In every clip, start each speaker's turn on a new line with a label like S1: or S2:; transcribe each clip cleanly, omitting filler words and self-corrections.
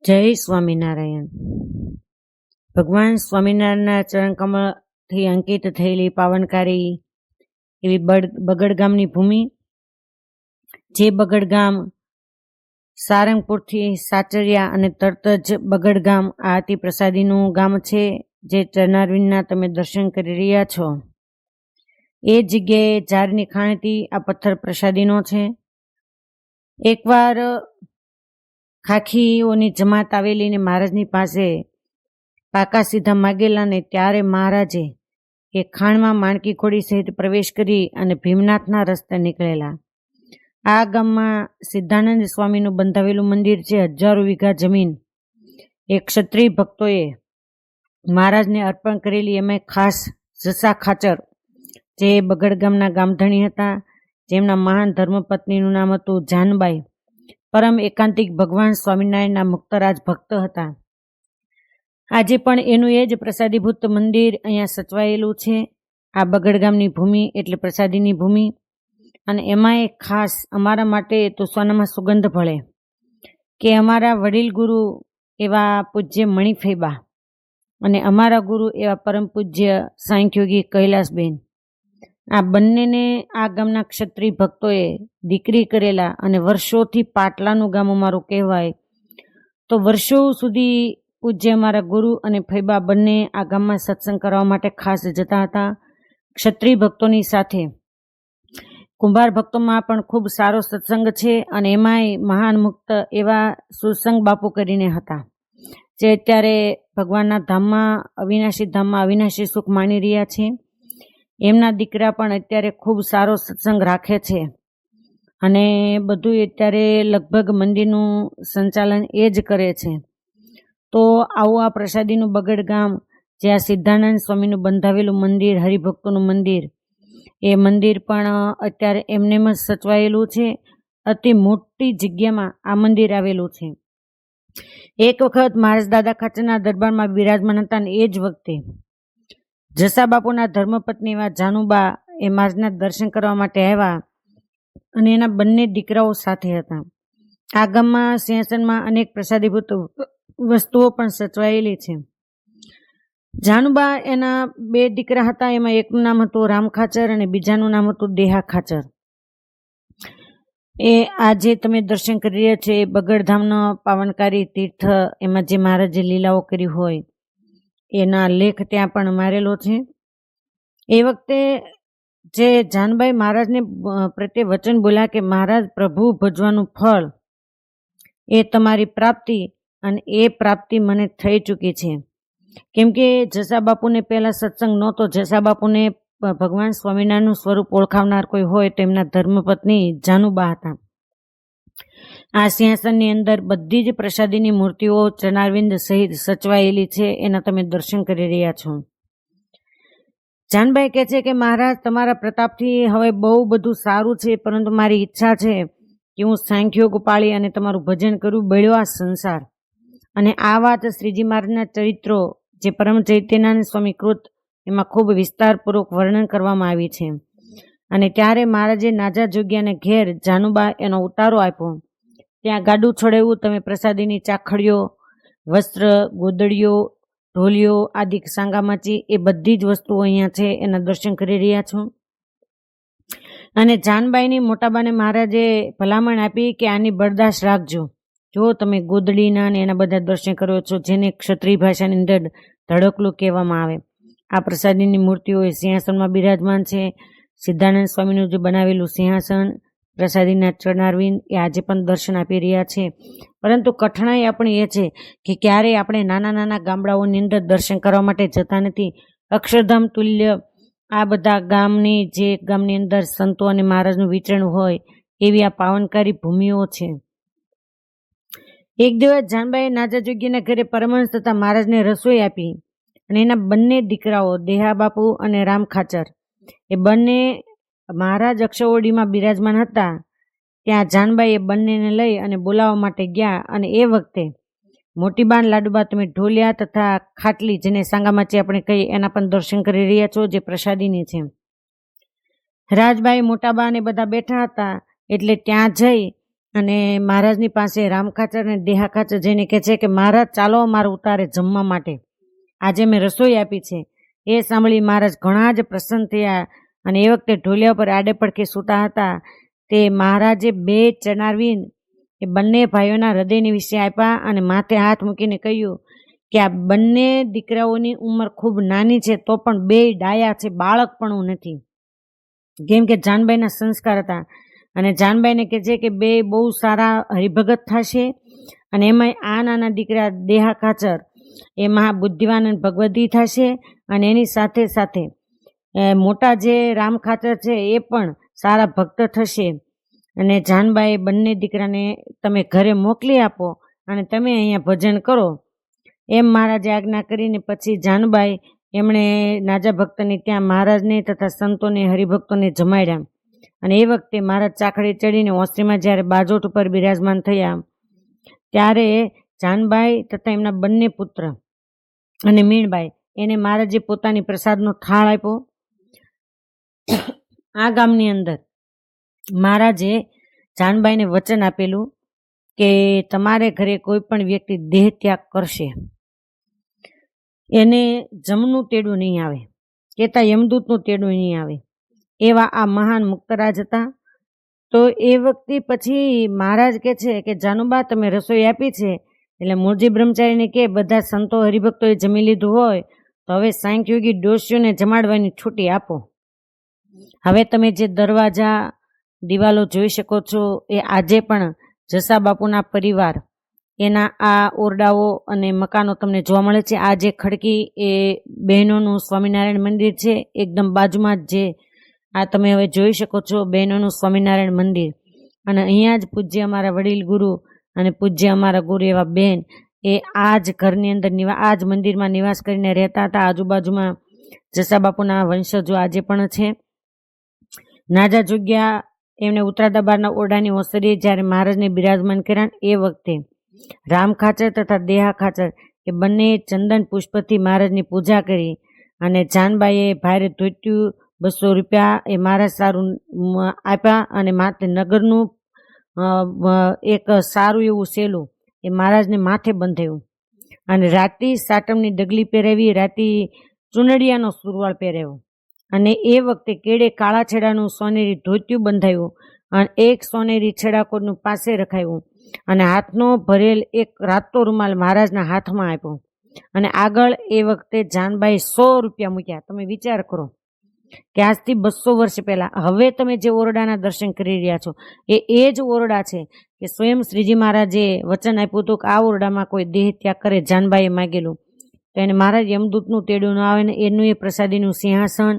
S1: જય સ્વામિનારાયણ. ભગવાન સ્વામિનારાયણના ચરણકમળથી અંકિત થયેલી પાવનકારી એવી બગડ ગામની ભૂમિ, જે બગડ ગામ સારંગપુરથી સાચરિયા અને તરત જ બગડ ગામ આ અતિ પ્રસાદીનું ગામ છે, જે ચરણારવિંદના તમે દર્શન કરી રહ્યા છો. એ જગ્યાએ ઝાડની ખાણેથી આ પથ્થર પ્રસાદીનો છે. એકવાર ખાખીઓની જમાત આવેલી ને મહારાજની પાસે પાકા સીધા માગેલા ને ત્યારે મહારાજે એ ખાણમાં માણકી ઘોડી સહિત પ્રવેશ કરી અને ભીમનાથના રસ્તે નીકળેલા. આ ગામમાં સિદ્ધાનંદ સ્વામીનું બંધાવેલું મંદિર છે. હજારો વીઘા જમીન એ ક્ષત્રિય ભક્તોએ મહારાજને અર્પણ કરેલી. એમાં ખાસ જસા ખાચર, જે બગડ ગામના ગામધણી હતા, જેમના મહાન ધર્મપત્નીનું નામ હતું જાનબાઈ, પરમ એકાંતિક ભગવાન સ્વામિનારાયણના મુક્તરાજ ભક્ત હતા. આજે પણ એનું એ જ પ્રસાદીભૂત મંદિર અહીંયા સચવાયેલું છે. આ બગડ ગામની ભૂમિ એટલે પ્રસાદીની ભૂમિ, અને એમાંય ખાસ અમારા માટે તો સોનામાં સુગંધ ભળે કે અમારા વડીલ ગુરુ એવા પૂજ્ય મણિફેબા અને અમારા ગુરુ એવા પરમ પૂજ્ય સાંખ્યોગી કૈલાસબેન, આ બંનેને આ ગામના ક્ષત્રિય ભક્તોએ દીકરી કરેલા. અને વર્ષોથી પાટલાનું ગામ અમારું કહેવાય, તો વર્ષો સુધી પૂજ્ય અમારા ગુરુ અને ફૈબા બંને આ ગામમાં સત્સંગ કરવા માટે ખાસ જતા હતા. ક્ષત્રિય ભક્તોની સાથે કુંભાર ભક્તોમાં પણ ખૂબ સારો સત્સંગ છે. અને એમાંય મહાન મુક્ત એવા સુરસંગ બાપુ કરીને હતા, જે અત્યારે ભગવાનના ધામમાં અવિનાશી સુખ માણી રહ્યા છે. એમના દીકરા પણ અત્યારે ખૂબ સારો સત્સંગ રાખે છે, અને બધું અત્યારે લગભગ મંદિરનું સંચાલન એ જ કરે છે. તો આવું આ પ્રસાદીનું બગડ ગામ, જે આ સિદ્ધાનંદ સ્વામીનું બંધાવેલું મંદિર, હરિભક્તોનું મંદિર, એ મંદિર પણ અત્યારે એમનેમ જ સચવાયેલું છે. અતિ મોટી જગ્યામાં આ મંદિર આવેલું છે. એક વખત મહારાજ દાદા ખાચરના દરબારમાં બિરાજમાન હતા, ને એ જ વખતે જસા બાપુના ધર્મપત્ની એવા જાનુબા એ મહારાજના દર્શન કરવા માટે આવ્યા, અને એના બંને દીકરાઓ સાથે હતા. આ ગામમાં સિંહાસનમાં અનેક પ્રસાદીભૂત વસ્તુઓ પણ સચવાયેલી છે. જાનુબા એના બે દીકરા હતા, એમાં એકનું નામ હતું રામ ખાચર અને બીજાનું નામ હતું દેહા ખાચર. એ આજે તમે દર્શન કરી રહ્યા છો એ બગડધામનો પાવનકારી તીર્થ, એમાં જે મહારાજે લીલાઓ કરી હોય એના લેખ ત્યાં પણ મારેલો છે. એ વખતે જે જાનબાઈ મહારાજને પ્રત્યે વચન બોલ્યા કે મહારાજ, પ્રભુ ભજવાનું ફળ એ તમારી પ્રાપ્તિ, અને એ પ્રાપ્તિ મને થઈ ચૂકી છે. કેમ કે જસા બાપુને પહેલા સત્સંગ નહોતો. જસા બાપુને ભગવાન સ્વામિનારાયણનું સ્વરૂપ ઓળખાવનાર કોઈ હોય તો એમના ધર્મપત્ની જાનુબા હતા. આ સિંહાસનની અંદર બધી જ પ્રસાદીની મૂર્તિઓ ચરણારવિંદ સહિત સચવાયેલી છે. એના તમે દર્શન કરી રહ્યા છો. જાનભાઈ કહે છે કે મહારાજ, તમારા પ્રતાપથી હવે બહુ બધું સારું છે, પરંતુ મારી ઈચ્છા છે કે હું સાંખ્યોગ પાળી અને તમારું ભજન કરું. બળ્યો આ સંસાર. અને આ વાત શ્રીજી મહારાજના ચરિત્રો, જે પરમ ચૈતન્યાનંદ સ્વામી કૃત, એમાં ખૂબ વિસ્તારપૂર્વક વર્ણન કરવામાં આવી છે. અને ત્યારે મહારાજે નાજા જોગ્યાને ઘેર જાનુબા એનો ઉતારો આપ્યો. ત્યાં ગાડું છોડાવ્યું. તમે પ્રસાદીની ચાખડીઓ, વસ્ત્ર, ગોદડીઓ, ઢોલિયો આદિ સાંગામાચી એ બધી જ વસ્તુઓ અહીંયા છે, એના દર્શન કરી રહ્યા છો. અને જાનબાઈની મોટાબાને મહારાજે ભલામણ આપી કે આની બરદાસ્ત રાખજો. જો તમે ગોદડીના ને એના બધા દર્શન કરો છો, જેને ક્ષત્રિય ભાષાની અંદર ધડકલું કહેવામાં આવે. આ પ્રસાદીની મૂર્તિઓ એ સિંહાસનમાં બિરાજમાન છે. સિદ્ધાનંદ સ્વામીનું જે બનાવેલું સિંહાસન, પ્રસાદીના ચરણારવિંદ એ આજે પણ દર્શન આપી રહ્યા છે. પરંતુ કઠણાઈ આપણી એ છે કે ક્યારેય આપણે નાના નાના ગામડાઓની અંદર દર્શન કરવા માટે જતા નથી. અક્ષરધામ તુલ્ય આ બધા ગામની અંદર સંતો અને મહારાજનું વિચરણ હોય એવી આ પાવનકારી ભૂમિઓ છે. એક દિવસ જાનબાઈએ નાજા જોગીના ઘરે પરમહંસ તથા મહારાજને રસોઈ આપી, અને એના બંને દીકરાઓ દેહા બાપુ અને રામ ખાચર એ બંને મહારાજ અક્ષરઓડીમાં બિરાજમાન હતા. ત્યાં જાનબાઈ એ બંનેને લઈ અને બોલાવવા માટે ગયા. અને એ વખતે મોટીબાન લાડુબા, તમે ઢોલિયા તથા ખાટલી, જેને સાંગામાચી આપણે કહીએ, એના પણ દર્શન કરી રહ્યા છો, જે પ્રસાદીની છે. રાજબાઈ, મોટાબા ને બધા બેઠા હતા, એટલે ત્યાં જઈ અને મહારાજની પાસે રામખાચર અને દેહાખાચર જઈને કહે છે કે મહારાજ ચાલો અમારા ઉતારે જમવા માટે, આજે મેં રસોઈ આપી છે. એ સાંભળી મહારાજ ઘણા જ પ્રસન્ન થયા અને એ વખતે ઢોલિયા પર આડે પડખે સૂતા હતા. તે મહારાજે 2 ચણારવીન એ બંને ભાઈઓના હૃદયની વિશે આપ્યા અને માથે હાથ મૂકીને કહ્યું કે આ બંને દીકરાઓની ઉંમર ખૂબ નાની છે, તો પણ 2 ડાયા છે, બાળકપણું નથી. કેમ કે જાનબાઈના સંસ્કાર હતા. અને જાનબાઈને કહે છે કે 2 બહુ સારા હરિભગત થશે અને એમાં આ નાના દીકરા દેહાખાચર એ મહાબુદ્ધિવાન અને ભગવદી થશે અને એની સાથે સાથે મોટા જે રામખાચર છે એ પણ સારા ભક્ત થશે. અને જાનબાઈ બંને દીકરાને તમે ઘરે મોકલી આપો અને તમે અહીંયા ભજન કરો એમ મહારાજે આજ્ઞા કરીને પછી જાનબાઈ એમણે નાજા ભક્તને ત્યાં મહારાજને તથા સંતોને હરિભક્તોને જમાડ્યા. અને એ વખતે મહારાજ ચાકડે ચડીને ઓસરીમાં જ્યારે બાજોટ ઉપર બિરાજમાન થયા ત્યારે જાનબાઈ તથા એમના બંને પુત્ર અને મીણબાઈ એને મહારાજે પોતાની પ્રસાદનો થાળ આપ્યો. આ ગામની અંદર મહારાજે જાનબાઈને વચન આપેલું કે તમારે ઘરે કોઈ પણ વ્યક્તિ દેહ ત્યાગ કરશે એને જમનું તેડું નહીં આવે, કેતા યમદૂતનું તેડું નહીં આવે. એવા આ મહાન મુક્તરાજ હતા. તો એ વખતે પછી મહારાજ કહે છે કે જાનુબા તમે રસોઈ આપી છે, એટલે મૂળજી બ્રહ્મચારીને કે બધા સંતો હરિભક્તોએ જમી લીધું હોય તો હવે સાંખ્યોગી ડોશીઓને જમાડવાની છૂટી આપો. હવે તમે જે દરવાજા દિવાલો જોઈ શકો છો એ આજે પણ જસા બાપુના પરિવાર એના આ ઓરડાઓ અને મકાનો તમને જોવા મળે છે. આ જે ખડકી એ બહેનોનું સ્વામિનારાયણ મંદિર છે, એકદમ બાજુમાં જ જે આ તમે હવે જોઈ શકો છો બહેનોનું સ્વામિનારાયણ મંદિર. અને અહીંયા જ પૂજ્ય અમારા વડીલ ગુરુ અને પૂજ્ય અમારા ગુરુ એવા બેન એ આ જ ઘરની અંદર આ જ મંદિરમાં નિવાસ કરીને રહેતા હતા. આજુબાજુમાં જસા બાપુના વંશજો આજે પણ છે. નાજા જોગ્યા એમણે ઉતરાતા બારના ઓરડાની ઓસરીએ જ્યારે મહારાજને બિરાજમાન કર્યા એ વખતે રામખાચર તથા દેહાખાચર એ બંને ચંદન પુષ્પથી મહારાજની પૂજા કરી. અને જાનબાઈએ ભારે ધોત્યું 200 રૂપિયા એ મહારાજ સારું આપ્યા અને માથે નગરનું એક સારું એવું સેલું એ મહારાજને માથે બંધાયું. અને રાતી સાટમની ડગલી પહેરાવી, રાતી ચુનડિયાનો સુરવાળ પહેરાવ્યો. અને એ વખતે કેડે કાળા છેડાનું સોનેરી ધોતિયું બંધાયું અને એક સોનેરી છેડાકોરનું પાસે રખાયું અને હાથનો ભરેલ એક રાતો રૂમાલ મહારાજના હાથમાં આપ્યો. અને આગળ એ વખતે જાનબાઈ 100 રૂપિયા મૂક્યા. તમે વિચાર કરો કે આજથી 200 વર્ષ પહેલા હવે તમે જે ઓરડાના દર્શન કરી રહ્યા છો એ જ ઓરડા છે કે સ્વયં શ્રીજી મહારાજે વચન આપ્યું હતું કે આ ઓરડામાં કોઈ દેહ ત્યાગ કરે. જાનબાઈએ માગેલું તો એને મહારાજ યમદૂતનું તેડું ન આવે ને એનું એ પ્રસાદીનું સિંહાસન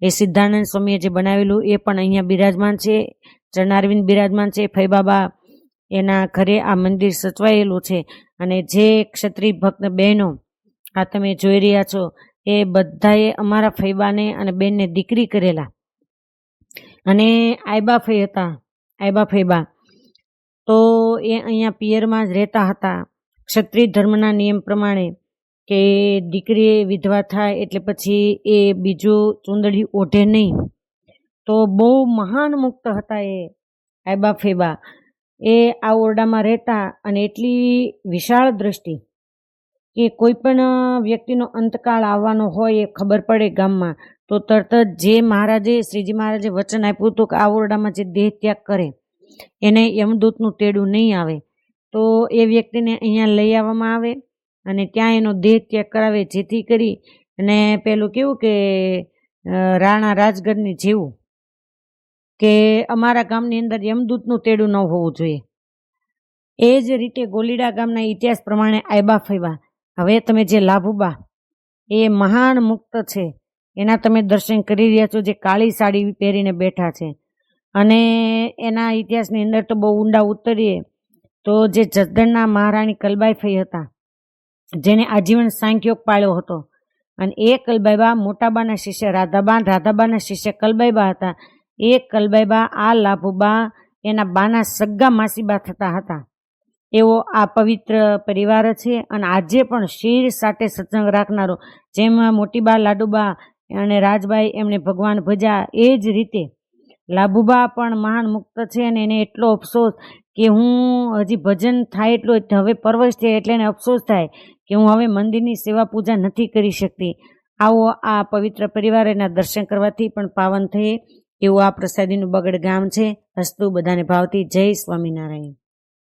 S1: એ સિદ્ધાનંદ સ્વામીએ જે બનાવેલું એ પણ અહીંયા બિરાજમાન છે. ચરણારવિંદ બિરાજમાન છે. ફૈબાબા એના ઘરે આ મંદિર સચવાયેલું છે. અને જે ક્ષત્રિય ભક્ત બહેનો આ તમે જોઈ રહ્યા છો એ બધાએ અમારા ફૈબાને અને બેનને દીકરી કરેલા. અને આયબા ફઈ હતા, આયબા ફૈબા તો એ અહીંયા પિયરમાં જ રહેતા હતા. ક્ષત્રિય ધર્મના નિયમ પ્રમાણે કે દીકરી વિધવા થાય એટલે પછી એ બીજું ચૂંદડી ઓઢે નહીં. તો બહુ મહાન મુક્ત હતા એ આયબા ફૈબા. એ આ ઓરડામાં રહેતા અને એટલી વિશાળ દ્રષ્ટિ કે કોઈ પણ વ્યક્તિનો અંતકાળ આવવાનો હોય એ ખબર પડે ગામમાં તો તરત જ જે મહારાજે શ્રીજી મહારાજે વચન આપ્યું હતું કે આ ઓરડામાં જે દેહ ત્યાગ કરે એને યમદૂતનું તેડું નહીં આવે, તો એ વ્યક્તિને અહીંયા લઈ આવવામાં આવે અને ત્યાં એનો દેહ ત્યાગ કરાવે, જેથી કરી અને પેલું કેવું કે રાણા રાજગઢની જેવું કે અમારા ગામની અંદર યમદૂતનું તેડું ન હોવું જોઈએ. એ જ રીતે ગોલીડા ગામના ઇતિહાસ પ્રમાણે આયબા ફૈબા, હવે તમે જે લાભુબા એ મહાન મુક્ત છે એના તમે દર્શન કરી રહ્યા છો, જે કાળી સાડી પહેરીને બેઠા છે. અને એના ઇતિહાસની અંદર તો બહુ ઊંડા ઉતરીએ તો જે જસદણના મહારાણી કલબાઈ ફઈ હતા જેને આજીવન સાંખ્યોગ પાળ્યો હતો. અને એ કલબાઈબા મોટાબાના શિષ્ય રાધાબા, રાધાબાના શિષ્ય કલબાઈબા હતા. એ કલબાઈબા આ લાભુબા એના બાના સગ્ગા માસીબા થતા હતા. એવો આ પવિત્ર પરિવાર છે. અને આજે પણ શિર સાથે સત્સંગ રાખનારો, જેમ મોટીબા, લાડુબા અને રાજબાઈ એમણે ભગવાન ભજ્યા એ જ રીતે લાભુબા પણ મહાન મુક્ત છે અને એને એટલો અફસોસ કે હું હજી ભજન થાય એટલું હવે પરવશ છે, એટલે એને અફસોસ થાય કે હું હવે મંદિરની સેવા પૂજા નથી કરી શકતી. આવો આ પવિત્ર પરિવાર એના દર્શન કરવાથી પણ પાવન થઈએ એવું આ પ્રસાદીનું બગડ ગામ છે. હસ્તુ બધાને ભાવતી. જય સ્વામિનારાયણ.